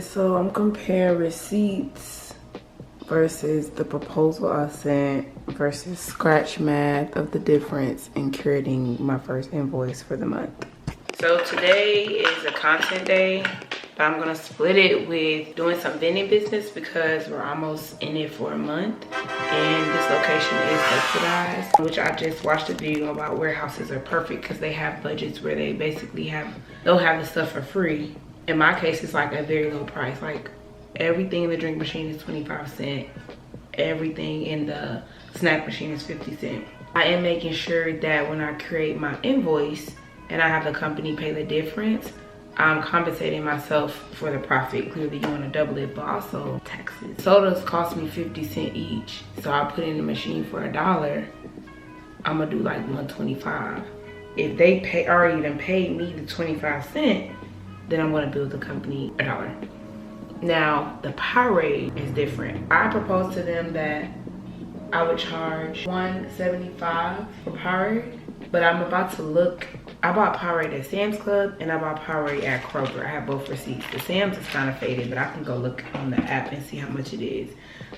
guys, so I'm comparing receipts versus the proposal I sent versus scratch math of the difference in creating my first invoice for the month. So today is a content day, but I'm gonna split it with doing some vending business because we're almost in it for a month and this location is subsidized, which I just watched a video about warehouses are perfect because they have budgets where they basically they'll have the stuff for free. In my case, it's like a very low price. Like everything in the drink machine is 25 cents. Everything in the snack machine is 50 cents. I am making sure that when I create my invoice and I have the company pay the difference, I'm compensating myself for the profit. Clearly you want to double it, but also taxes. Sodas cost me 50 cents each. So I put in the machine for $1. I'm gonna do like 125. If they already done paid me the 25 cents, then I'm gonna bill the company $1. Now, the Powerade is different. I proposed to them that I would charge $175 for Powerade, but I'm about to look. I bought Powerade at Sam's Club and I bought Powerade at Kroger. I have both receipts. The Sam's is kind of faded, but I can go look on the app and see how much it is.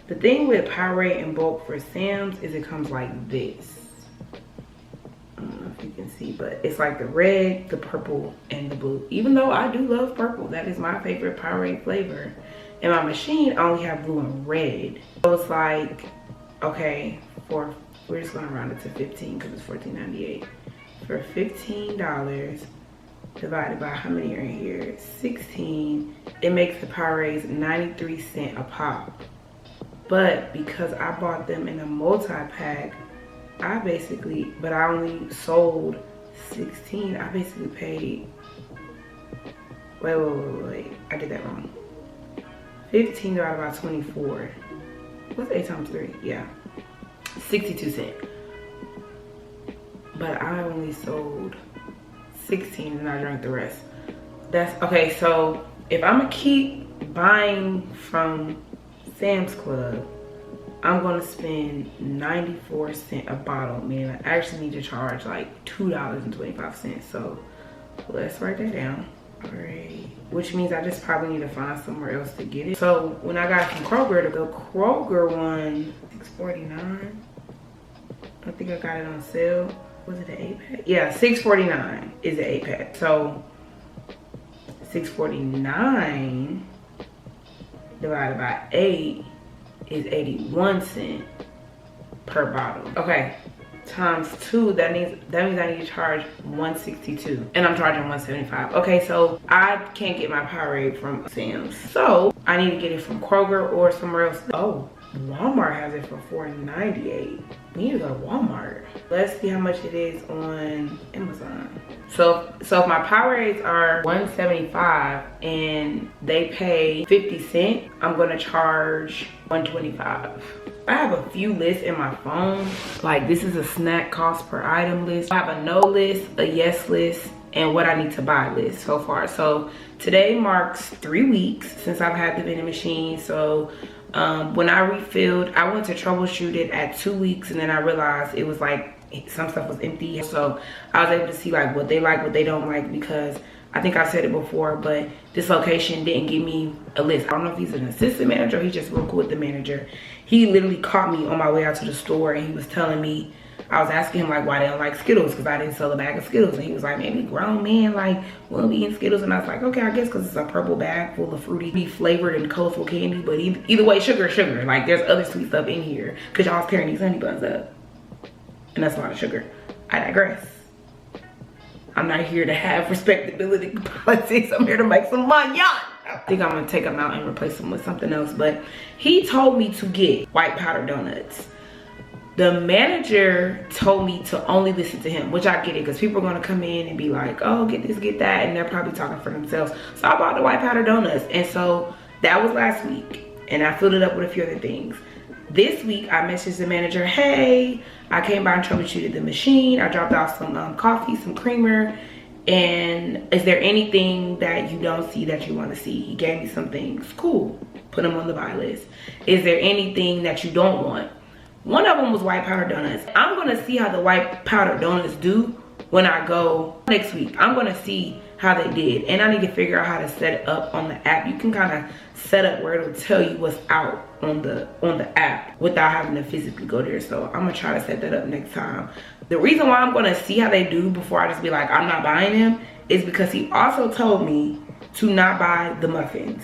The thing with Powerade in bulk for Sam's is it comes like this. I don't know if you can see, but it's like the red, the purple, and the blue. Even though I do love purple, that is my favorite Powerade flavor. In my machine, I only have blue and red. So it's like, okay, we're just gonna round it to 15 because it's $14.98. For $15 divided by how many are in here? 16. It makes the Powerades 93 cents a pop. But because I bought them in a multi-pack, but I only sold 16. I basically paid, wait, I did that wrong. 15 divided by 24. What's 8 times 3? Yeah, 62 cents. But I only sold 16 and I drank the rest. That's okay. So if I'm gonna keep buying from Sam's Club, I'm gonna spend 94 cents a bottle, meaning I actually need to charge like $2.25. So let's write that down. All right, which means I just probably need to find somewhere else to get it. So when I got it from Kroger, the Kroger one, $6.49. I think I got it on sale. Was it an 8-pack? Yeah, $6.49 is an 8-pack. So $6.49 divided by 8 is 81 cents per bottle. Okay, times 2, that means I need to charge $162 and I'm charging $175. Okay, so I can't get my Powerade from Sam's, so I need to get it from Kroger or somewhere else. Oh, Walmart has it for $4.98. We need to go to Walmart. Let's see how much it is on Amazon. So if my Powerades are $175 and they pay 50 cents, I'm gonna charge $125. I have a few lists in my phone. Like this is a snack cost per item list. I have a no list, a yes list, and what I need to buy list so far. So today marks 3 weeks since I've had the vending machine. So when I refilled, I went to troubleshoot it at 2 weeks and then I realized it was like some stuff was empty. So I was able to see like what they like, what they don't like, because I think I said it before, but this location didn't give me a list. I don't know if he's an assistant manager or he's just real cool with the manager. He literally caught me on my way out to the store and he was telling me, I was asking him like why they don't like Skittles because I didn't sell a bag of Skittles, and he was like, maybe grown men like won't be eating Skittles, and I was like, okay, I guess because it's a purple bag full of fruity flavored and colorful candy, but either way, sugar, like there's other sweet stuff in here because y'all's tearing these honey buns up and that's a lot of sugar. I digress. I'm not here to have respectability politics. I'm here to make some money. I think I'm gonna take them out and replace them with something else, but he told me to get white powder donuts. The manager told me to only listen to him, which I get it because people are going to come in and be like, oh, get this, get that, and they're probably talking for themselves. So I bought the white powder donuts, and so that was last week, and I filled it up with a few other things. This week, I messaged the manager, hey, I came by and troubleshooted the machine. I dropped off some coffee, some creamer, and is there anything that you don't see that you want to see? He gave me some things. Cool. Put them on the buy list. Is there anything that you don't want? One of them was white powder donuts. I'm gonna see how the white powder donuts do when I go next week. I'm gonna see how they did, and I need to figure out how to set it up on the app. You can kind of set up where it'll tell you what's out on the app without having to physically go there. So I'm gonna try to set that up next time. The reason why I'm gonna see how they do before I just be like, I'm not buying them, is because he also told me to not buy the muffins.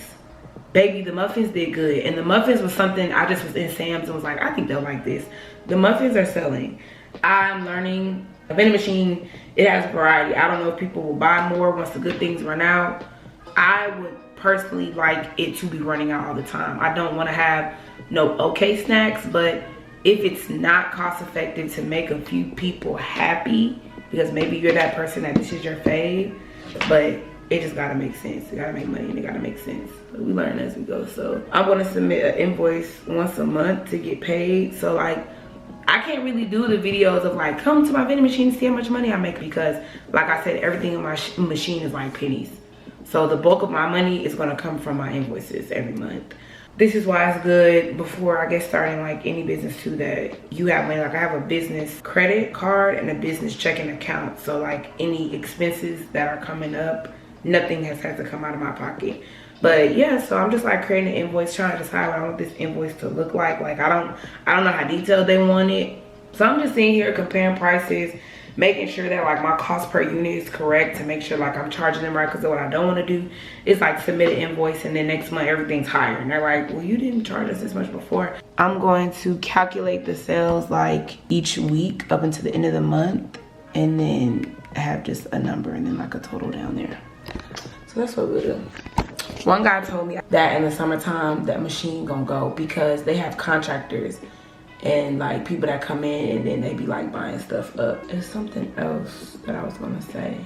Baby, the muffins did good. And the muffins was something, I just was in Sam's and was like, I think they'll like this. The muffins are selling. I'm learning. A vending machine, it has a variety. I don't know if people will buy more once the good things run out. I would personally like it to be running out all the time. I don't want to have no okay snacks, but if it's not cost effective to make a few people happy, because maybe you're that person that this is your fave, but it just gotta make sense. It gotta make money and it gotta make sense. But we learn as we go. So I'm gonna submit an invoice once a month to get paid. So like, I can't really do the videos of like, come to my vending machine to see how much money I make, because like I said, everything in my machine is like pennies. So the bulk of my money is gonna come from my invoices every month. This is why it's good before I get starting like any business too, that you have money. Like I have a business credit card and a business checking account. So like any expenses that are coming up, nothing has had to come out of my pocket. But yeah, so I'm just like creating an invoice, trying to decide what I want this invoice to look like. Like I don't know how detailed they want it. So I'm just sitting here comparing prices, making sure that like my cost per unit is correct, to make sure like I'm charging them right. Because what I don't want to do is like submit an invoice and then next month everything's higher. And they're like, well, you didn't charge us this much before. I'm going to calculate the sales like each week up until the end of the month, and then have just a number and then like a total down there. So that's what we'll do. One guy told me that in the summertime that machine gonna go because they have contractors and like people that come in and then they be like buying stuff up. There's something else that I was gonna say.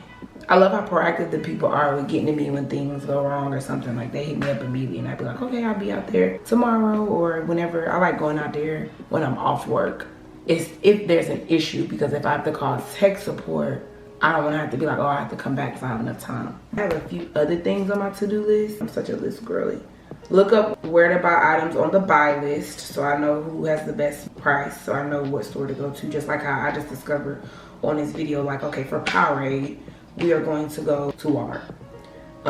I love how proactive the people are with getting to me when things go wrong or something. Like they hit me up immediately and I'd be like, okay, I'll be out there tomorrow or whenever. I like going out there when I'm off work. It's if there's an issue, because if I have to call tech support, I don't want to have to be like, oh, I have to come back because I have enough time. I have a few other things on my to-do list. I'm such a list girly. Look up where to buy items on the buy list so I know who has the best price, so I know what store to go to. Just like how I just discovered on this video, like, okay, for Powerade, we are going to go to Walmart.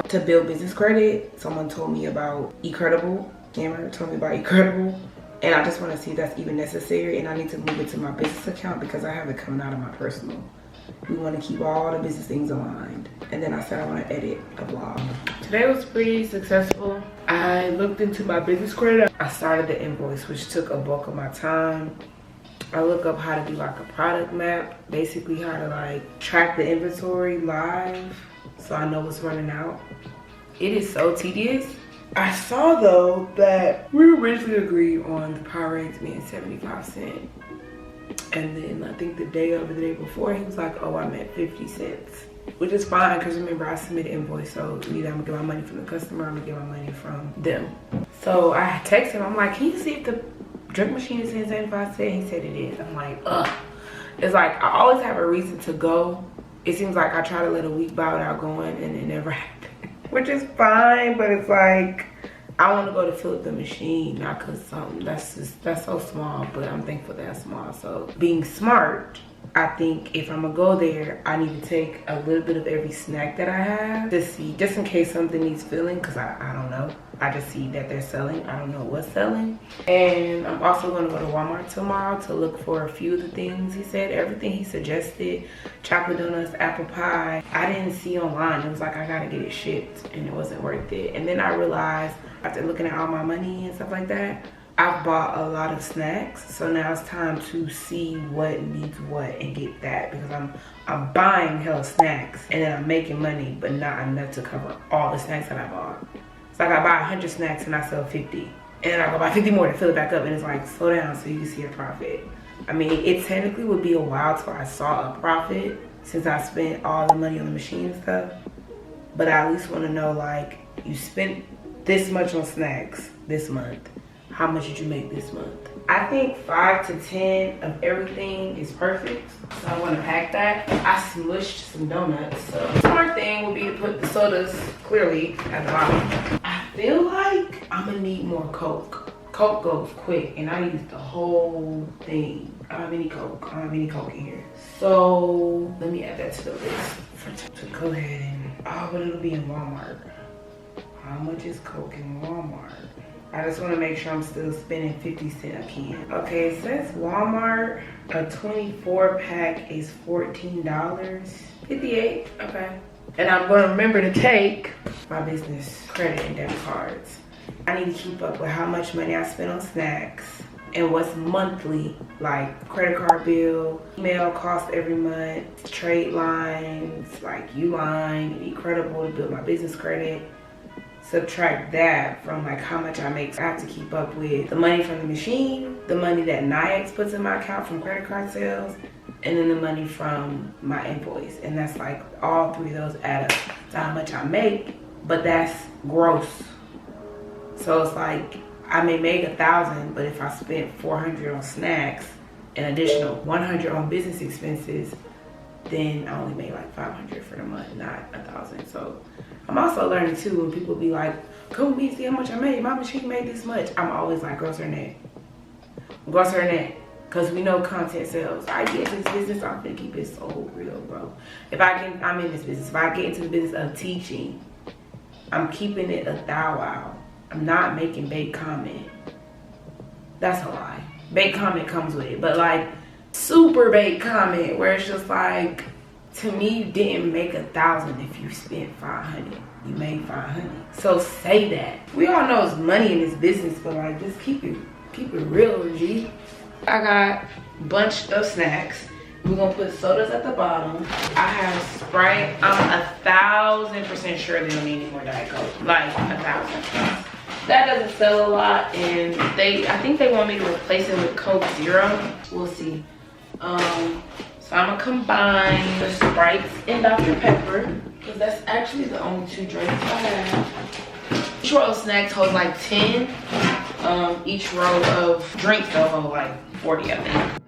To build business credit, someone told me about Ecredible. Cameron told me about Ecredible. And I just want to see if that's even necessary, and I need to move it to my business account because I have it coming out of my personal. We want to keep all the business things aligned. And then I said I want to edit a vlog. Today was pretty successful. I looked into my business credit. I started the invoice, which took a bulk of my time. I look up how to do like a product map, basically how to like track the inventory live so I know what's running out. It is so tedious. I saw though that we originally agreed on the Powerades being 75 cents. And then I think the day before, he was like, oh, I meant 50 cents. Which is fine, because remember, I submitted invoice, so either I'm gonna get my money from the customer or I'm gonna get my money from them. So I texted him, I'm like, can you see if the drink machine is in 75 cents? He said it is. I'm like, ugh. It's like, I always have a reason to go. It seems like I try to let a week by without going, and it never happens. Which is fine, but it's like, I want to go to fill up the machine, not because that's so small, but I'm thankful that's small. So being smart, I think if I'm gonna go there, I need to take a little bit of every snack that I have to see, just in case something needs filling, because I don't know. I just see that they're selling. I don't know what's selling. And I'm also going to go to Walmart tomorrow to look for a few of the things he said. Everything he suggested, chocolate donuts, apple pie, I didn't see online. It was like, I gotta get it shipped, and it wasn't worth it. And then I realized, after looking at all my money and stuff like that, I've bought a lot of snacks. So now it's time to see what needs what and get that, because I'm buying hella snacks and then I'm making money, but not enough to cover all the snacks that I bought. It's like I buy 100 snacks and I sell 50. And then I go buy 50 more to fill it back up, and it's like, slow down so you can see a profit. I mean, it technically would be a while till I saw a profit since I spent all the money on the machine and stuff. But I at least want to know, like, you spent this much on snacks this month. How much did you make this month? I think 5 to 10 of everything is perfect. So I want to pack that. I smushed some donuts. So the smart thing would be to put the sodas clearly at the bottom. I feel like I'm gonna need more Coke. Coke goes quick, and I use the whole thing. I don't have any Coke. I don't have any Coke in here. So let me add that to the list to go ahead and, oh, but it'll be in Walmart. How much is Coke in Walmart? I just want to make sure I'm still spending 50 cents a can. Okay, it says Walmart, a 24 pack is $14. 58, okay. And I'm gonna remember to take my business credit and debit cards. I need to keep up with how much money I spend on snacks and what's monthly, like credit card bill, email costs every month, trade lines, like Uline and Incredible to build my business credit. Subtract that from like how much I make. I have to keep up with the money from the machine, the money that Nyax puts in my account from credit card sales, and then the money from my invoice. And that's like all three of those add up to how much I make, but that's gross. So it's like I may make 1,000, but if I spent 400 on snacks, an additional 100 on business expenses, then I only made like 500 for the month, not 1,000. So I'm also learning too when people be like, come with me and see how much I made. My machine made this much. I'm always like, gross or net. Gross or net. Because we know content sells. I get into this business, I'm gonna keep it so real, bro. I'm in this business. If I get into the business of teaching, I'm keeping it a thou wow. I'm not making bait comment. That's a lie. Bait comment comes with it. But like super bait comment where it's just like, to me, you didn't make 1,000 if you spent 500. You made 500. So say that. We all know it's money in this business, but like just keep it real, G. I got a bunch of snacks. We're gonna put sodas at the bottom. I have Sprite. I'm 1,000% sure they don't need any more Diet Coke. Like 1,000. That doesn't sell a lot, and I think they want me to replace it with Coke Zero. We'll see. So I'm gonna combine the Sprites and Dr. Pepper, because that's actually the only two drinks I have. Each row of snacks holds like 10. Each row of drinks though hold like 40, I think.